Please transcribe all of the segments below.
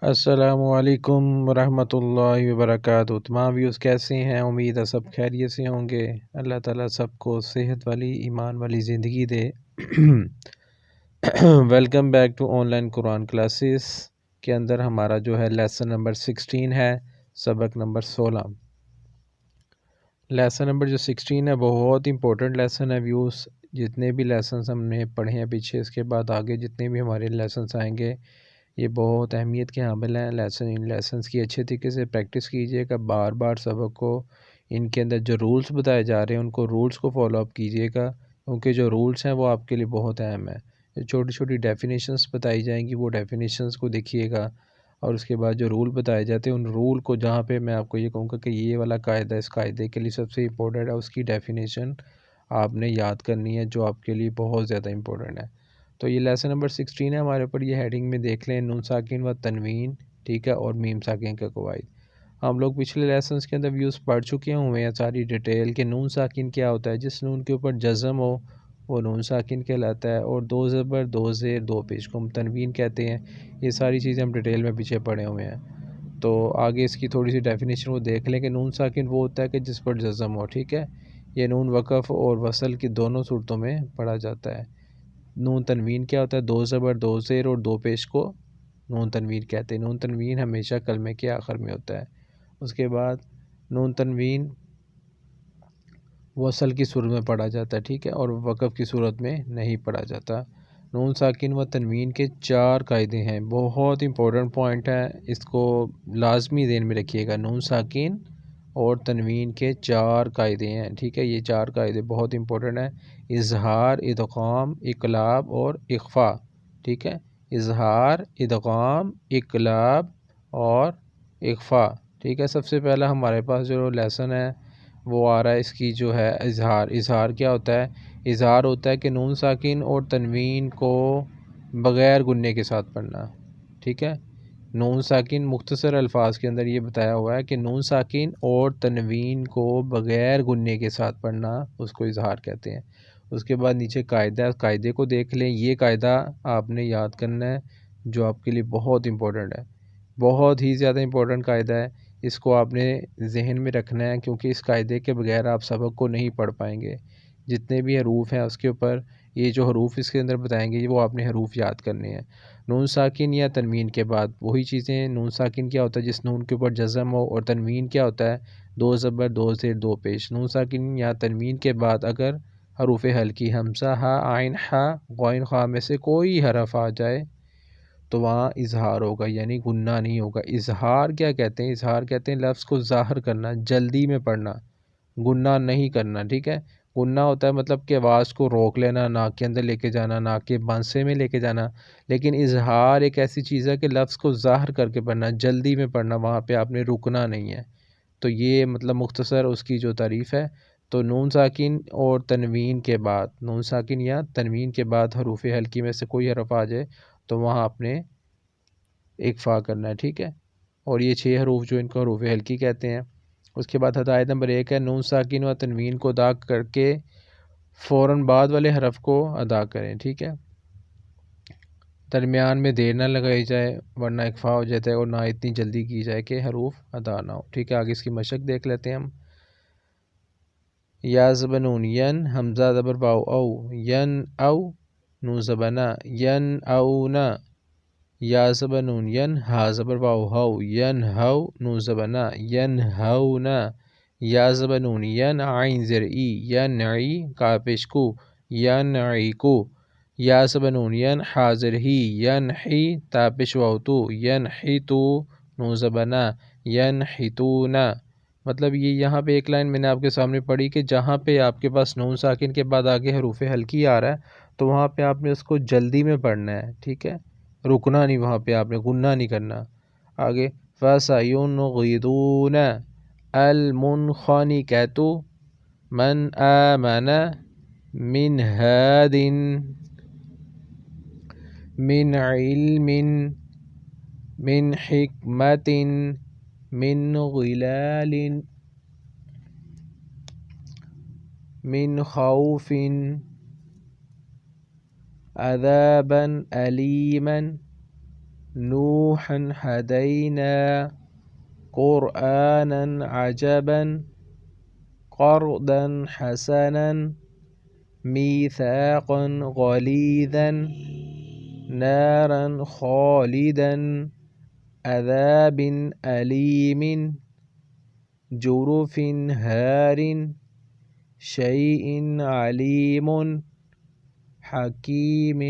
السلام علیکم ورحمۃ اللہ وبرکاتہ۔ تمام ویوز کیسے ہیں؟ امید ہے سب خیریت سے ہوں گے۔ اللہ تعالیٰ سب کو صحت والی ایمان والی زندگی دے۔ Welcome back to online Quran classes کے اندر ہمارا جو ہے لیسن نمبر 16 ہے، سبق نمبر 16۔ لیسن نمبر جو 16 ہے بہت امپورٹنٹ لیسن ہے ویوز۔ جتنے بھی لیسنس ہم نے پڑھے ہیں پیچھے، اس کے بعد آگے جتنے بھی ہمارے لیسنس آئیں گے یہ بہت اہمیت کے حامل ہیں۔ لیسنس کی اچھے طریقے سے پریکٹس کیجیے گا، بار بار سبق کو ان کے اندر جو رولز بتائے جا رہے ہیں ان کو رولز کو فالو اپ کیجیے گا، کیونکہ جو رولز ہیں وہ آپ کے لیے بہت اہم ہیں۔ جو چھوٹی چھوٹی ڈیفینیشنز بتائی جائیں گی وہ ڈیفینیشنز کو دیکھیے گا، اور اس کے بعد جو رول بتائے جاتے ہیں ان رول کو، جہاں پہ میں آپ کو یہ کہوں گا کہ یہ والا قاعدہ اس قاعدے کے لیے سب سے امپورٹنٹ ہے، اس کی ڈیفینیشن آپ نے یاد کرنی ہے، جو آپ کے لیے بہت زیادہ امپورٹنٹ ہے۔ تو یہ لیسن نمبر 16 ہے ہمارے اوپر، یہ ہیڈنگ میں دیکھ لیں، نون ساکن و تنوین، ٹھیک ہے، اور میم ساکن کا قواعد۔ ہم لوگ پچھلے لیسنس کے اندر ویوز پڑھ چکے ہوئے ہیں ساری ڈیٹیل کہ نون ساکن کیا ہوتا ہے۔ جس نون کے اوپر جزم ہو وہ نون ساکن کہلاتا ہے، اور دو زبر، دو زیر، دو پیش کو ہم تنوین کہتے ہیں۔ یہ ساری چیزیں ہم ڈیٹیل میں پیچھے پڑھے ہوئے ہیں، تو آگے اس کی تھوڑی سی ڈیفینیشن وہ دیکھ لیں کہ نون ساکن وہ ہوتا ہے کہ جس پر جزم ہو، ٹھیک ہے۔ یہ نون وقف اور وصل کی دونوں صورتوں میں پڑھا جاتا ہے۔ نون تنوین کیا ہوتا ہے؟ دو زبر، دو زیر اور دو پیش کو نون تنوین کہتے ہیں۔ نون تنوین ہمیشہ کلمے کے آخر میں ہوتا ہے۔ اس کے بعد نون تنوین وصل کی صورت میں پڑھا جاتا ہے، ٹھیک ہے، اور وقف کی صورت میں نہیں پڑھا جاتا۔ نون ساکن و تنوین کے 4 قاعدے ہیں، بہت امپورٹنٹ پوائنٹ ہے، اس کو لازمی ذہن میں رکھیے گا۔ نون ساکن اور تنوین کے 4 قاعدے ہیں، ٹھیک ہے، یہ 4 قاعدے بہت امپورٹنٹ ہیں۔ اظہار، ادغام، اقلاب اور اخفاء، ٹھیک ہے، اظہار، ادغام، اقلاب اور اخفاء، ٹھیک ہے۔ سب سے پہلا ہمارے پاس جو لیسن ہے وہ آ رہا ہے، اس کی جو ہے اظہار۔ اظہار کیا ہوتا ہے؟ اظہار ہوتا ہے کہ نون ساکن اور تنوین کو بغیر گننے کے ساتھ پڑھنا، ٹھیک ہے۔ نون ساکن مختصر الفاظ کے اندر یہ بتایا ہوا ہے کہ نون ساکن اور تنوین کو بغیر گننے کے ساتھ پڑھنا، اس کو اظہار کہتے ہیں۔ اس کے بعد نیچے قاعدہ، قاعدے کو دیکھ لیں، یہ قاعدہ آپ نے یاد کرنا ہے جو آپ کے لیے بہت امپورٹنٹ ہے، بہت ہی زیادہ امپورٹنٹ قاعدہ ہے۔ اس کو آپ نے ذہن میں رکھنا ہے، کیونکہ اس قاعدے کے بغیر آپ سبق کو نہیں پڑھ پائیں گے۔ جتنے بھی حروف ہیں اس کے اوپر یہ جو حروف اس کے اندر بتائیں گے وہ آپ نے حروف یاد کرنے ہیں۔ نون ساکن یا تنوین کے بعد وہی چیزیں، نون ساکن کیا ہوتا ہے؟ جس نون کے اوپر جزم ہو، اور تنوین کیا ہوتا ہے؟ دو زبر، دو زیر، دو پیش۔ نون ساکن یا تنوین کے بعد اگر حروف ہلکی حمزہ، ہا، عین، ہا، غین، خا میں سے کوئی حرف آ جائے تو وہاں اظہار ہوگا، یعنی گننا نہیں ہوگا۔ اظہار کیا کہتے ہیں؟ اظہار کہتے ہیں لفظ کو ظاہر کرنا، جلدی میں پڑھنا، گننا نہیں کرنا، ٹھیک ہے۔ گننا ہوتا ہے مطلب کہ آواز کو روک لینا، ناک کے اندر لے کے جانا، ناک کے بانسے میں لے کے جانا، لیکن اظہار ایک ایسی چیز ہے کہ لفظ کو ظاہر کر کے پڑھنا، جلدی میں پڑھنا، وہاں پہ آپ نے رکنا نہیں ہے۔ تو یہ مطلب مختصر اس کی جو تعریف ہے۔ تو نون ساکن اور تنوین کے بعد، نون ساکن یا تنوین کے بعد حروف ہلکی میں سے کوئی حرف آ جائے تو وہاں آپ نے اکفا کرنا ہے، ٹھیک ہے۔ اور یہ 6 حروف جو ان کو حروف ہلکی کہتے ہیں۔ اس کے بعد ہدایت نمبر 1 ہے نون ساکن و تنوین کو ادا کر کے فوراً بعد والے حرف کو ادا کریں، ٹھیک ہے۔ درمیان میں دیر نہ لگائی جائے ورنہ اکفا ہو جاتا ہے، اور نہ اتنی جلدی کی جائے کہ حروف ادا نہ ہو، ٹھیک ہے۔ آگے اس کی مشق دیکھ لیتے ہیں ہم۔ یا زبر نون ین، حمزہ زبر واو او، ین او، نون زبر نا، ین او نا۔ یا زبر نون ین، ہا زبر واو ہو، ین ہو، نون زبر نا، ین ہو نا۔ یا زبر نون ین، عین زر ای، ین عی، کا پیش کو، ین عی کو۔ یا زبر نون ین، ہا زر ہی، ین ہی، تا پیش واو تو، ین ہی تو، نون زبر نا، ین ہی تو نا۔ مطلب یہ یہاں پہ ایک لائن میں نے آپ کے سامنے پڑھی کہ جہاں پہ آپ کے پاس نون ساکن کے بعد آگے حروف ہلکی آ رہا ہے تو وہاں پہ آپ نے اس کو جلدی میں پڑھنا ہے، ٹھیک ہے، رکنا نہیں، وہاں پہ آپ نے گننا نہیں کرنا۔ آگے فَسَيُنْغِضُونَ الْمُنْخَنِقَةُ مَنْ آمَنَ مِنْ هَادٍ مِنْ عِلْمٍ مِنْ حِكْمَةٍ مِنْ غِلَالٍ مِنْ خَوْفٍ عَذَابًا أَلِيمًا نوحا هدينا قرآنا عجبا قرضا حسنا ميثاقا غليظا نارا خالدا عذاب أليم جرف هار شيء عليم حكيم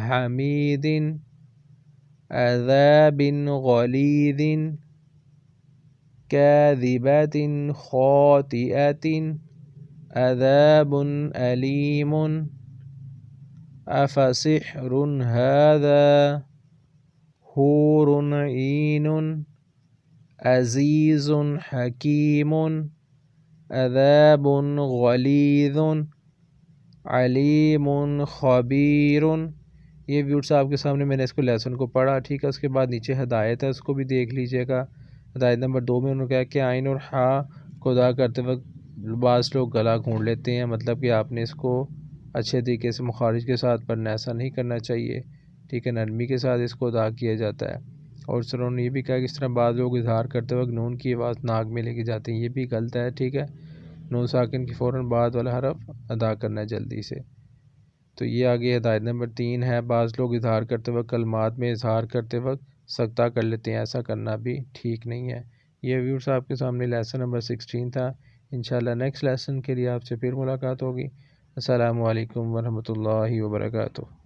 حميد عذاب غليظ كاذبة خاطئة عذاب أليم أفسحر هذا حور عين عزيز حكيم عذاب غلیظ علیم خبیر۔ یہ ویورز آپ کے سامنے میں نے اس کو لیسن کو پڑھا، ٹھیک ہے۔ اس کے بعد نیچے ہدایت ہے، اس کو بھی دیکھ لیجئے گا۔ ہدایت نمبر 2 میں انہوں نے کہا کہ عین اور ہا کو ادا کرتے وقت بعض لوگ گلا گھونٹ لیتے ہیں، مطلب کہ آپ نے اس کو اچھے طریقے سے مخارج کے ساتھ پڑھنا، ایسا نہیں کرنا چاہیے، ٹھیک ہے۔ نرمی کے ساتھ اس کو ادا کیا جاتا ہے۔ اور اس طرح انہوں نے یہ بھی کہا کہ اس طرح بعض لوگ اظہار کرتے وقت نون کی آواز ناک میں لے کے جاتے ہیں، یہ بھی غلط ہے، ٹھیک ہے۔ نون ساکن کی فوراً بعد والا حرف ادا کرنا ہے جلدی سے۔ تو یہ آگے ہدایت نمبر 3 ہے، بعض لوگ اظہار کرتے وقت کلمات میں اظہار کرتے وقت سکتہ کر لیتے ہیں، ایسا کرنا بھی ٹھیک نہیں ہے۔ یہ ویورز آپ کے سامنے لیسن نمبر 16 تھا۔ انشاءاللہ نیکسٹ لیسن کے لیے آپ سے پھر ملاقات ہوگی۔ السلام علیکم ورحمۃ اللہ وبرکاتہ۔